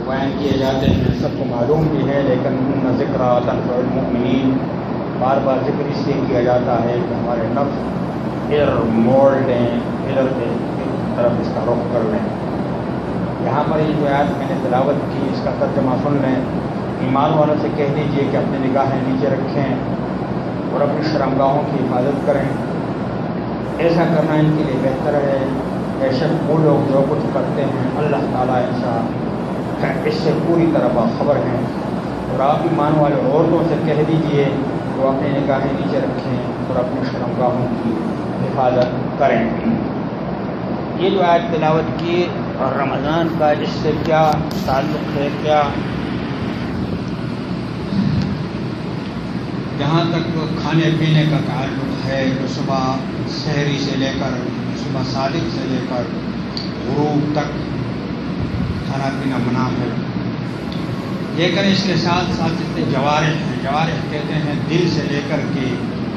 بیان کیے جاتے ہیں، سب کو معلوم بھی ہے، لیکن ان ذکر تنفع المؤمنین، بار بار ذکر اس لیے کیا جاتا ہے کہ ہمارے نفس ادھر موڑ لیں، ادھر کی طرف اس کا رخ کر لیں۔ یہاں پر یہ جو آیت میں نے تلاوت کی، اس کا ترجمہ سن لیں۔ ایمان والوں سے کہہ دیجیے کہ اپنی نگاہیں نیچے رکھیں اور اپنی شرمگاہوں کی حفاظت کریں، ایسا کرنا ان کے لیے بہتر ہے۔ بے شک وہ لوگ جو کچھ کرتے ہیں اللہ تعالیٰ اس سے پوری طرح باخبر ہیں۔ اور آپ ایمان والے عورتوں سے کہہ دیجیے وہ اپنی نگاہیں نیچے رکھیں اور اپنی شرمگاہوں کی حفاظت کریں۔ یہ جو آیت تلاوت کی اور رمضان کا اس سے کیا تعلق ہے؟ کیا جہاں تک کھانے پینے کا تعلق ہے تو صبح سحری سے لے کر صبح صادق سے لے کر غروب تک کھانا پینا منع ہے، لیکن اس کے ساتھ ساتھ جتنے جوارح ہیں، جوارح کہتے ہیں دل سے لے کر کے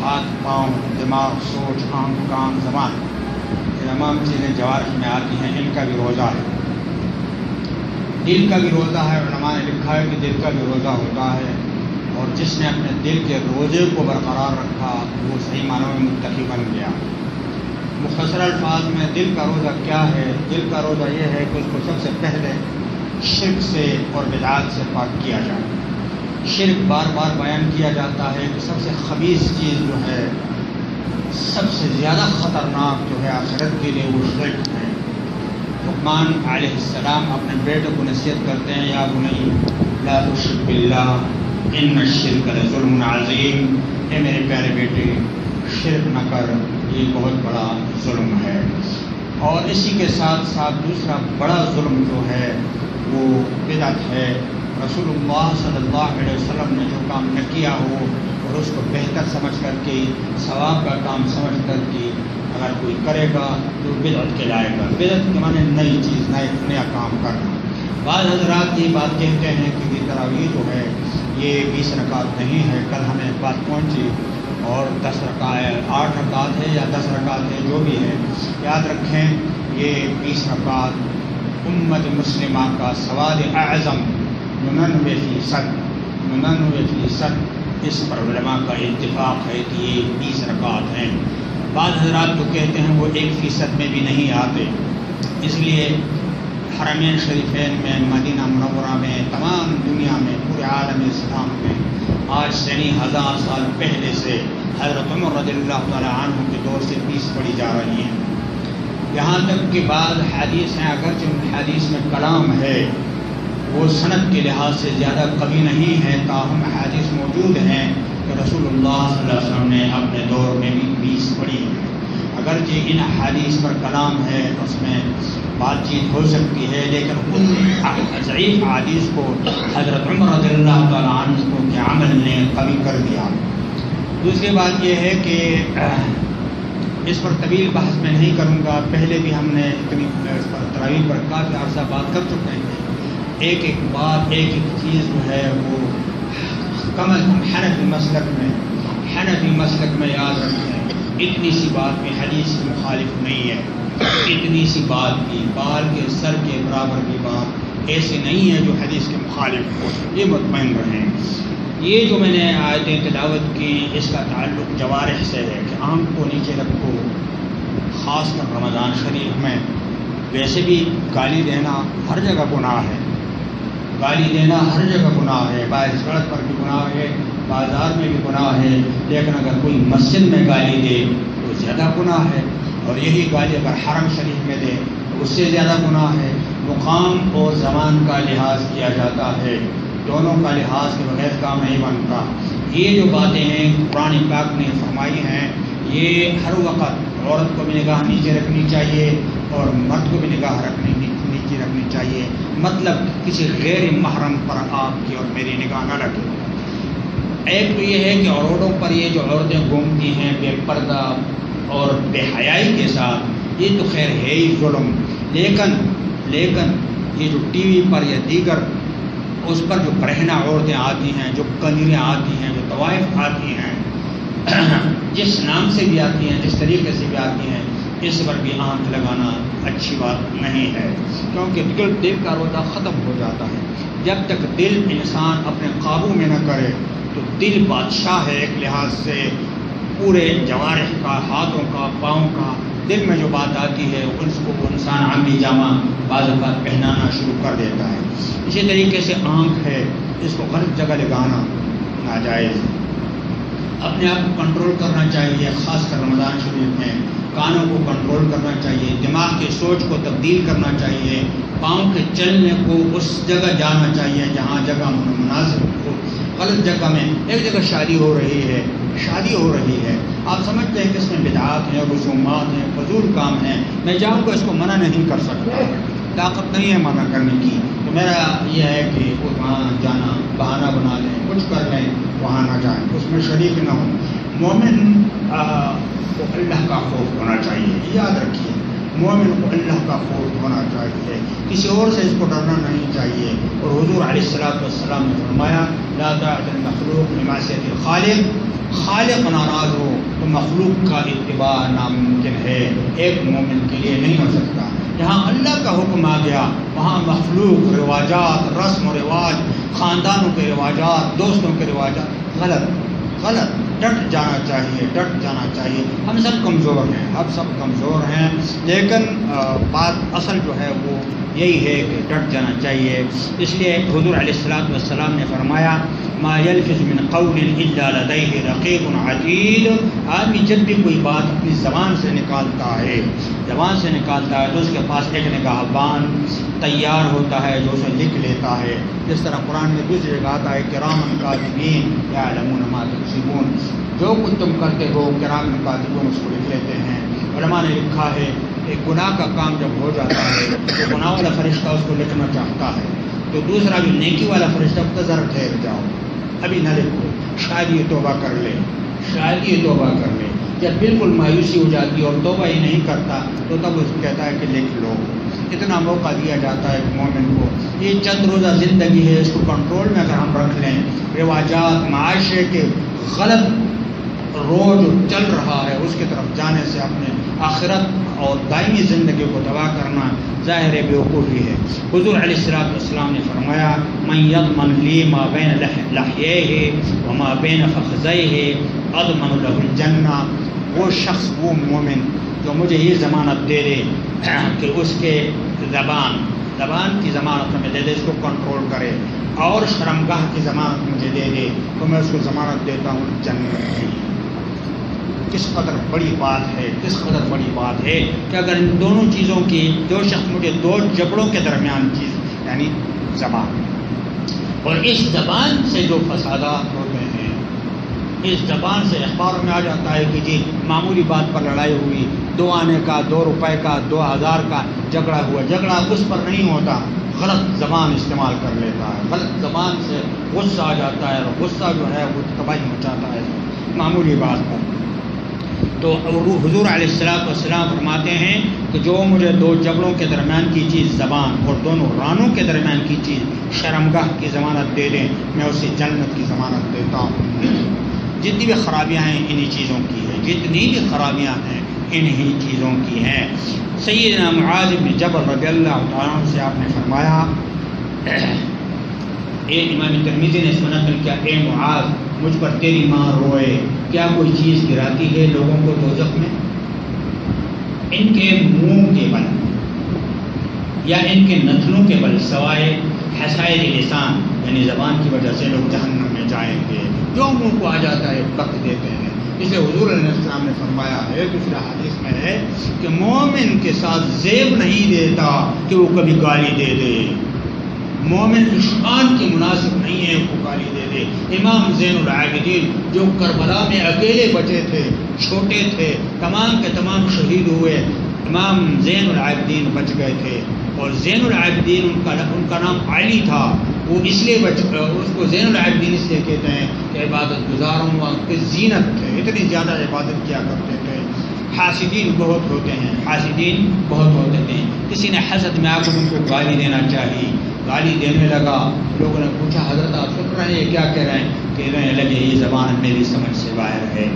ہاتھ پاؤں دماغ سوچ آنکھ کان زبان، یہ تمام چیزیں جوارح میں آتی ہیں، ان کا بھی روزہ ہے۔ دل کا بھی روزہ ہے، علماء نے لکھا ہے کہ دل کا بھی روزہ ہوتا ہے، اور جس نے اپنے دل کے روزے کو برقرار رکھا وہ صحیح معنوں میں متقی بن گیا۔ مختصر الفاظ میں دل کا روزہ کیا ہے؟ دل کا روزہ یہ ہے کہ اس کو سب سے پہلے شرک سے اور بدعات سے پاک کیا جائے۔ شرک بار بار بیان کیا جاتا ہے کہ سب سے خبیث چیز جو ہے، سب سے زیادہ خطرناک جو ہے آخرت کے لیے وہ شرک ہے۔ لقمان علیہ السلام اپنے بیٹے کو نصیحت کرتے ہیں، یا بنی لا تشرک باللہ ان الشرک لظلم عظیم، اے میرے پیارے بیٹے شرک نہ کر، یہ بہت بڑا ظلم ہے۔ اور اسی کے ساتھ ساتھ دوسرا بڑا ظلم جو ہے وہ بدعت ہے۔ رسول اللہ صلی اللہ علیہ وسلم نے جو کام نہ کیا ہو اور اس کو بہتر سمجھ کر کے ثواب کا کام سمجھ کر کے اگر کوئی کرے گا تو بدعت کہلائے گا۔ بدعت کے معنی نئی چیز، نیا کام کرنا۔ بعض حضرات یہ بات کہتے ہیں کہ یہ تراویح جو ہے یہ 20 رکعت نہیں ہے۔ کل ہمیں ایک بات پہنچی اور 10 رکعت 8 رکعت ہے یا 10 رکعت ہے، جو بھی ہے یاد رکھیں یہ 20 رکعت امت مسلمہ کا سواد اعظم 99%، اس پر علماء کا اتفاق ہے کہ یہ 20 رکعت ہیں۔ بعض حضرات تو کہتے ہیں وہ 1% میں بھی نہیں آتے۔ اس لیے حرمین شریفین میں، مدینہ منورہ میں، تمام دنیا میں، پورے عالم اسلام میں آج سے نہیں 1000 سال پہلے سے حضرت عمر رضی اللہ تعالیٰ عنہ کے دور سے 20 پڑھی جا رہی ہیں۔ یہاں تک کہ بعض حدیث ہیں، اگرچہ ان حدیث میں کلام ہے، وہ سند کے لحاظ سے زیادہ قوی نہیں ہے، تاہم حدیث موجود ہیں کہ رسول اللہ صلی اللہ علیہ وسلم نے اپنے دور میں بھی 20 پڑھی ہیں۔ اگرچہ ان حدیث پر کلام ہے، اس میں بات چیت ہو سکتی ہے، لیکن ان ضعیف حدیث کو حضرت عمر رضی اللہ تعالیٰ عنہ کے عمل نے قوی کر دیا۔ دوسری بات یہ ہے کہ اس پر طویل بحث میں نہیں کروں گا، پہلے بھی ہم نے اس پر تراویح پر کافی عرصہ بات کر چکے ہیں۔ ایک ایک بات، ایک ایک چیز جو ہے وہ کم از کم حنفی مسلک میں یاد رکھیں۔ اتنی سی بات بھی حدیث کے مخالف نہیں ہے، اتنی سی بات بھی، بال کے سر کے برابر کی بات ایسی نہیں ہے جو حدیث کے مخالف ہو، یہ مطمئن رہیں۔ یہ جو میں نے آیتیں تلاوت کی اس کا تعلق جوارح سے ہے کہ آنکھ کو نیچے رکھو، خاص کر رمضان شریف میں۔ ویسے بھی گالی دینا ہر جگہ گناہ ہے، گالی دینا ہر جگہ گناہ ہے، باہر سڑک پر بھی گناہ ہے، بازار میں بھی گناہ ہے، لیکن اگر کوئی مسجد میں گالی دے تو زیادہ گناہ ہے، اور یہی گالی اگر حرم شریف میں دے تو اس سے زیادہ گناہ ہے۔ مقام اور زمان کا لحاظ کیا جاتا ہے، دونوں کا لحاظ کے بغیر کام نہیں بنتا۔ یہ جو باتیں ہیں قرآن پاک نے فرمائی ہیں، یہ ہر وقت عورت کو بھی نگاہ نیچے رکھنی چاہیے اور مرد کو بھی نگاہ نیچے رکھنی چاہیے، مطلب کسی غیر محرم پر آپ کی اور میری نگاہ نہ لگے۔ ایک تو یہ ہے کہ عورتوں پر یہ جو عورتیں گھومتی ہیں بے پردہ اور بے حیائی کے ساتھ، یہ تو خیر ہے ہی ظلم، لیکن یہ جو ٹی وی پر یا دیگر اس پر جو برہنہ عورتیں آتی ہیں، جو کنیریں آتی ہیں، جو طوائف آتی ہیں، جس نام سے بھی آتی ہیں، جس طریقے سے بھی آتی ہیں، اس پر بھی آنکھ لگانا اچھی بات نہیں ہے، کیونکہ دل کا روزہ ختم ہو جاتا ہے۔ جب تک دل انسان اپنے قابو میں نہ کرے تو دل بادشاہ ہے ایک لحاظ سے، پورے جوارح کا، ہاتھوں کا، پاؤں کا، دل میں جو بات آتی ہے اس کو وہ انسان عملی جامہ بعض اوقات پہنانا شروع کر دیتا ہے۔ اسی طریقے سے آنکھ ہے، اس کو غلط جگہ لگانا ناجائز ہے۔ اپنے آپ کو کنٹرول کرنا چاہیے، خاص کر رمضان شریف میں کانوں کو کنٹرول کرنا چاہیے، دماغ کی سوچ کو تبدیل کرنا چاہیے، پاؤں کے چلنے کو اس جگہ جانا چاہیے جہاں جگہ مناسب ہو۔ غلط جگہ میں ایک جگہ شادی ہو رہی ہے، آپ سمجھتے ہیں کہ اس میں بدعات ہیں، رسومات ہیں، فضول کام ہیں، میں جاؤں گا اس کو منع نہیں کر سکتا، طاقت نہیں ہے منع کرنے کی، تو میرا یہ ہے کہ وہاں جانا بہانہ بنا لیں، کچھ کر لیں، وہاں نہ جائیں، اس میں شریک نہ ہوں۔ مومن کو اللہ کا خوف ہونا چاہیے، یاد رکھیے، مومن کو اللہ کا خوف ہونا چاہیے، کسی اور سے اس کو ڈرنا نہیں چاہیے۔ اور حضور علیہ السلام نے فرمایا لا طاعۃ المخلوق بمعصیۃ الخالق، خالق ناراض ہو تو مخلوق کا اتباع ناممکن ہے، ایک مومن کے لیے نہیں ہو سکتا۔ جہاں اللہ کا حکم آ گیا وہاں مخلوق رواجات، رسم و رواج، خاندانوں کے رواجات، دوستوں کے رواجات غلط، ڈٹ جانا چاہیے۔ ہم سب کمزور ہیں، لیکن بات اصل جو ہے وہ یہی ہے کہ ڈٹ جانا چاہیے۔ اس لیے حضور علیہ السلام نے فرمایا ما یلفظ من قول الا لدیہ رقیب عتید، آدمی جب بھی کوئی بات اپنی زبان سے نکالتا ہے تو اس کے پاس ایک نگہبان تیار ہوتا ہے جو اسے لکھ لیتا ہے۔ جس طرح قرآن میں دوسری جگہ آتا ہے کرامن کاتبین یعلمون ما تکسبون، جو کچھ تم کرتے ہو کرامن کاتبون اس کو لکھ لیتے ہیں۔ علماء نے لکھا ہے ایک گناہ کا کام جب ہو جاتا ہے تو گناہ والا فرشتہ اس کو لکھنا چاہتا ہے، تو دوسرا جو نیکی والا فرشتہ کو ذرا ٹھہر جاؤ، ابھی نہ لکھو، شاید یہ توبہ کر لے۔ جب بالکل مایوسی ہو جاتی ہے اور توبہ ہی نہیں کرتا تو تب اس کو کہتا ہے کہ لکھ لو۔ اتنا موقع دیا جاتا ہے مومن کو، یہ چند روزہ زندگی ہے، اس کو کنٹرول میں اگر ہم رکھ لیں، رواجات معاشرے کے غلط روز چل رہا ہے اس کی طرف جانے سے اپنے آخرت اور دائمی زندگی کو تباہ کرنا ظاہر بیوقوفی ہے۔ حضور علیہ السلام نے فرمایا من یضمن لی ما بین لحییہ وما بین فخذیہ اضمن له الجنہ، وہ شخص، وہ مومن جو مجھے یہ ضمانت دے دے کہ اس کے زبان کی ضمانت میں دے دے، اس کو کنٹرول کرے، اور شرمگاہ کی ضمانت مجھے دے دے تو میں اس کو ضمانت دیتا ہوں جنت کی۔ کس قدر بڑی بات ہے کہ اگر ان دونوں چیزوں کی، جو شخص مجھے دو جبڑوں کے درمیان چیز یعنی زبان، اور اس زبان سے جو فسادات ہوتے ہیں، اس زبان سے اخباروں میں آ جاتا ہے کہ جی معمولی بات پر لڑائی ہوئی، 2 آنے کا، 2 روپے کا، 2000 کا جھگڑا ہوا، جھگڑا اس پر نہیں ہوتا، غلط زبان استعمال کر لیتا ہے، غلط زبان سے غصہ آ جاتا ہے، اور غصہ جو ہے وہ تباہی مچاتا ہے معمولی بات پر۔ تو حضور علیہ السلام فرماتے ہیں کہ جو مجھے 2 جبڑوں کے درمیان کی چیز زبان اور دونوں رانوں کے درمیان کی چیز شرمگاہ کی ضمانت دے دیں، میں اسے جنت کی ضمانت دیتا ہوں۔ جتنی بھی خرابیاں ہیں انہی چیزوں کی ہیں، سیدنا معاذ بن جبل رضی اللہ تعالیٰ عنہ سے آپ نے فرمایا، امام ترمذی نے اس میں نقل کیا، اے معاذ مجھ پر تیری ماں روئے، کیا کوئی چیز گراتی ہے لوگوں کو دوزخ میں؟ ان کے منہ کے بل یا ان کے نتنوں کے بل سوائے حسائر لسان، یعنی زبان کی وجہ سے لوگ جہنم میں جائیں گے، جو منہ کو آ جاتا ہے وقت دیتے ہیں۔ اس لیے حضور علیہ السلام نے فرمایا ہے، دوسرے حدیث میں ہے کہ مومن کے ساتھ زیب نہیں دیتا کہ وہ کبھی گالی دے دے، مومن شان کی مناسب نہیں ہے وہ گالی دے دے۔ امام زین العابدین جو کربلا میں اکیلے بچے تھے، چھوٹے تھے، تمام کے تمام شہید ہوئے، امام زین العابدین بچ گئے تھے، اور زین العابدین ان کا نام علی تھا، وہ اس لیے اس کو زین العابدین اس لیے کہتے ہیں کہ عبادت گزاروں کی زینت تھے، اتنی زیادہ عبادت کیا کرتے تھے۔ حاسدین بہت ہوتے تھے، کسی نے حسد میں آ کر ان کو گالی دینا چاہی، گالی دینے لگا، لوگوں نے پوچھا حضرت آپ سن رہے ہیں کیا کہہ رہے ہیں؟ کہنے لگے یہ زبان میری سمجھ سے باہر ہے،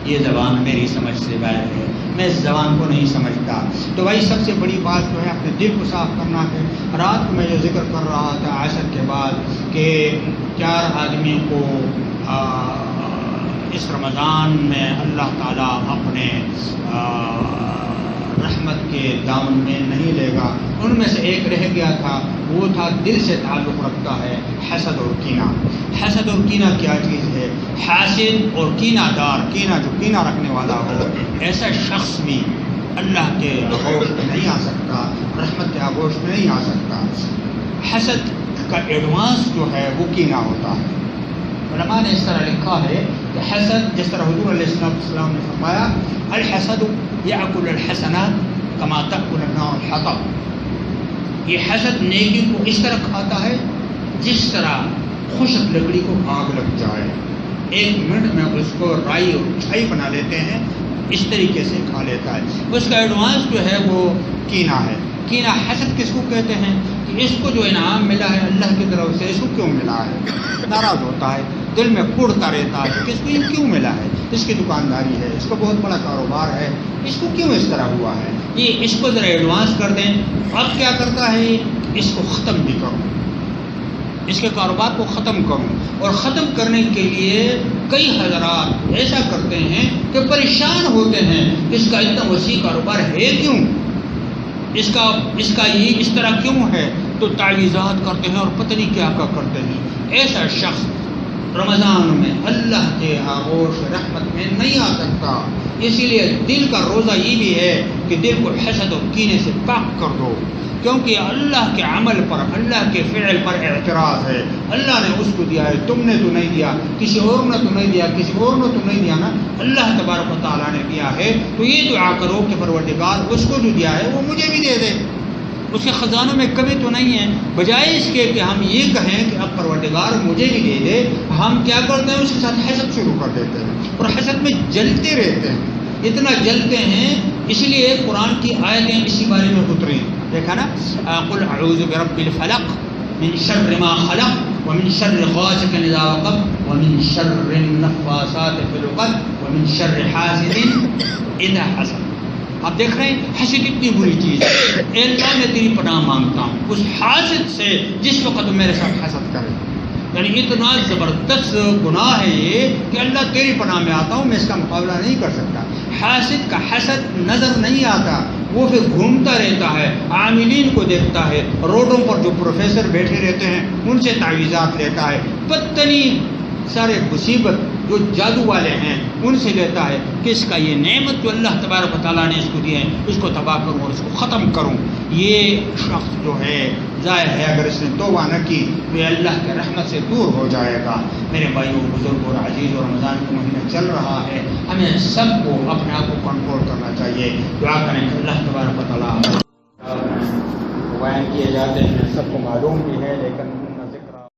یہ زبان میری سمجھ سے باہر ہے، میں اس زبان کو نہیں سمجھتا۔ تو بھائی سب سے بڑی بات جو ہے اپنے دل کو صاف کرنا ہے۔ رات کو میں جو ذکر کر رہا تھا عصر کے بعد کہ 4 آدمیوں کو اس رمضان میں اللہ تعالیٰ اپنے رحمت کے دامن میں نہیں لے گا، ان میں سے ایک رہ گیا تھا، وہ تھا دل سے تعلق رکھتا ہے حسد اور کینہ۔ حسد اور کینہ کیا چیز ہے؟ حاسد اور کینہ دار، کینہ جو کینہ رکھنے والا ہو، ایسا شخص بھی اللہ کے آغوش میں نہیں آ سکتا، رحمت کے آغوش میں نہیں آ سکتا۔ حسد کا ایڈوانس جو ہے وہ کینہ ہوتا ہے۔ علماء نے اس طرح لکھا ہے کہ حسد، جس طرح حضور علیہ السلام نے فرمایا الحسد یأکل الحسنات کما تأکل النار الحطب، یہ حسد نیکی کو اس طرح کھاتا ہے جس طرح خشک لکڑی کو آگ لگ جائے، 1 منٹ میں اس کو رائی اور چھائی بنا لیتے ہیں، اس طریقے سے کھا لیتا ہے۔ اس کا ایڈوانس جو ہے وہ کینہ ہے۔ کینہ حسد کس کو کہتے ہیں؟ کہ اس کو جو انعام ملا ہے اللہ کی طرف سے، اس کو کیوں ملا ہے؟ ناراض ہوتا ہے، دل میں پھوڑتا رہتا ہے کہ اس کو یہ کیوں ملا ہے، اس کی دکانداری ہے، اس کو بہت بڑا کاروبار ہے، اس کو کیوں اس طرح ہوا ہے، یہ اس کو ذرا ایڈوانس کر دیں۔ اب کیا کرتا ہے؟ اس کو ختم بھی کروں، اس کے کاروبار کو ختم کروں، اور ختم کرنے کے لیے کئی حضرات ایسا کرتے ہیں کہ پریشان ہوتے ہیں کہ اس کا اتنا وسیع کاروبار ہے کیوں، اس کا یہ اس طرح کیوں ہے، تو تعویذات کرتے ہیں اور پتہ نہیں کیا کرتے ہیں۔ ایسا شخص رمضان میں اللہ کے آغوش رحمت میں نہیں آ سکتا۔ اسی لیے دل کا روزہ یہ بھی ہے کہ دل کو حسد اور کینے سے پاک کر دو، کیونکہ اللہ کے عمل پر، اللہ کے فعل پر اعتراض ہے۔ اللہ نے اس کو دیا ہے، تم نے تو نہیں دیا، کسی اور نے تو نہیں دیا، کسی اور نے تو نہیں دیا نا، اللہ تبارک و تعالیٰ نے دیا ہے۔ تو یہ دعا کرو کہ پروردگار اس کو جو دیا ہے وہ مجھے بھی دے دے، اس کے خزانوں میں کمی تو نہیں ہے۔ بجائے اس کے کہ ہم یہ کہیں کہ اب پروردگار مجھے بھی دے دے، ہم کیا کرتے ہیں؟ اس کے ساتھ حسد شروع کر دیتے ہیں اور حسد میں جلتے رہتے ہیں، اتنا جلتے ہیں۔ اس لیے قرآن کی آیتیں اسی بارے میں اتری، دیکھا نا، قل اعوذ برب الفلق من شر ما خلق ومن شر غاسق اذا وقب ومن شر النفاثات في العقد ومن شر حاسد اذا حسد۔ آپ دیکھ رہے ہیں حسد اتنی بری چیز ہے، اے اللہ میں تیری پناہ مانگتا ہوں اس حاسد سے جس وقت میرے ساتھ حسد کرے۔ یعنی اتنا زبردست گناہ ہے یہ کہ اللہ تیری پناہ میں آتا ہوں، میں اس کا مقابلہ نہیں کر سکتا۔ حاسد کا حسد نظر نہیں آتا، وہ پھر گھومتا رہتا ہے، عاملین کو دیکھتا ہے، روڈوں پر جو پروفیسر بیٹھے رہتے ہیں ان سے تعویذات لیتا ہے، پتنی سارے مصیبت جو جادو والے ہیں ان سے لیتا ہے کہ اس کا یہ نعمت جو اللہ تبارک و تعالیٰ نے اس کو دی ہے اس کو تباہ کروں اور اس کو ختم کروں۔ یہ شخص جو ہے ظاہر ہے اگر اس نے توبہ نہ کی تو یہ اللہ کے رحمت سے دور ہو جائے گا۔ میرے بھائیوں، بزرگوں اور عزیز، اور رمضان کا مہینہ چل رہا ہے، ہمیں سب کو اپنے آپ کو کنٹرول کرنا چاہیے۔ دعا کریں کہ اللہ تبارک و تعالیٰ بیان کیے جاتے ہیں، سب کو معلوم بھی ہے، لیکن